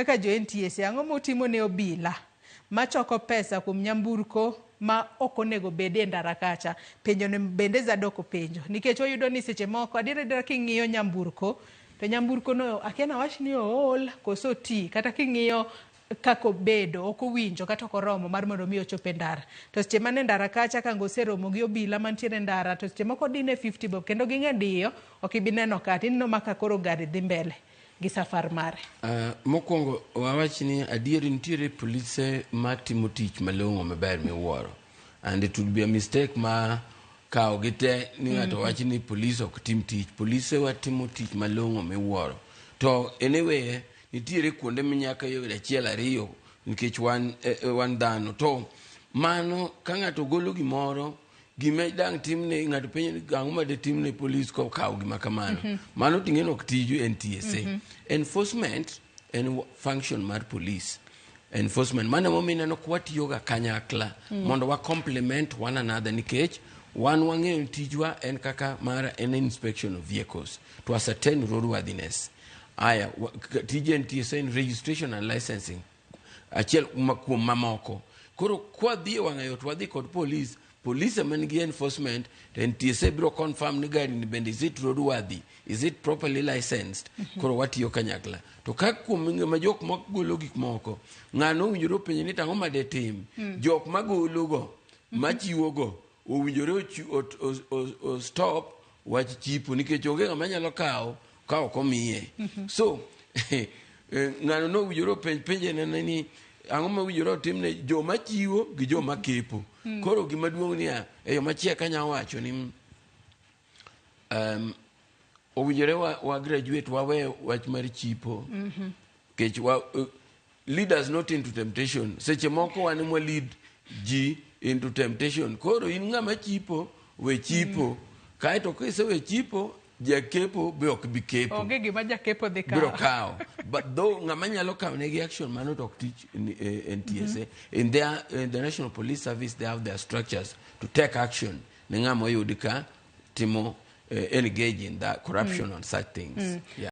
kaka jo NTSA ang'o motimo ne obila machoko pesa kuom nyamburko ma ok onego bede ndara kacha. Penjo ne bende Zadok penjo nikech oyudo ni seche moko adiera king'iyo nyamburko to nyamburko no akiana wach ni ool koso ti kata king'iyo kako bedo ok owinjo kata ok oromo mar mondo mi ochope ndara to seche mane ndara kacha kango seromo gi obila mantiere ndara to seche moko dine 50 bob kendo ging'e diyo ok ibi neno kata ineno maka koro gari dhi mbele gi safar mare. Mokwongo wawach ni adieri nitiere polise matimo tich malong'o maber miwuoro, and it would be a mistake ma kao gite ni ng'ato wach ni police ok tim tich. Polise watimo tich malong'o miwuoro, to anyway nitiere kuonde minyaka yore achiel ariyo nikech wan dhano, to mano ka ng'ato golo gimoro gima dang timne ng'ato penjo ni ang'o ma de timne police ko kawo gima kamano. Mano ting'eno ok tiju NTSA. Enforcement en function mar police. Enforcement mano momineno kwatiyo ga kanyakla mondo wa complement one another nikech wan wang'eyo tijwa en kaka mara en inspection of vehicles to ascertain roadworthiness. Aya tije NTSA in registration and licensing achiel kuom mamoko. Koro kwa dhi wang'ayo to wadhi kod police man gi enforcement, to NTSA biro confirm ni gari ni bende is it roadworthy, is it properly licensed. Koro watiyo kanyakla to kaka kuom ma jok magolo gik moko ng'ano winjoro penjo ni tang'o ma de tim jok magolo go machiwo go owinjore o stop wach chipo nikech onge ng'ama nyalo kawo ka ok omiye. So ng'ano no winjoro penje ni ang'o ma winjoro timne joma chiwo gi joma kepo. Koro gima duong' ni eyo machiek kanya wacho ni owinjore wa graduate wawe wach mar chipo kech lead us not into temptation. Seche moko wan mwa lead ji into temptation. Koro in ng'ama chipo we chipo kaeto kisewe chipo jakepo be ok bi kepo. Onge gima jakepo dhi kawo. Biro kawo. But though ng'ama nyalo kawo negi action mano to ok teach NTSA. In the National Police Service they have their structures to take action ni ng'ama oyudi ka timo engage in that corruption on such things. Yeah.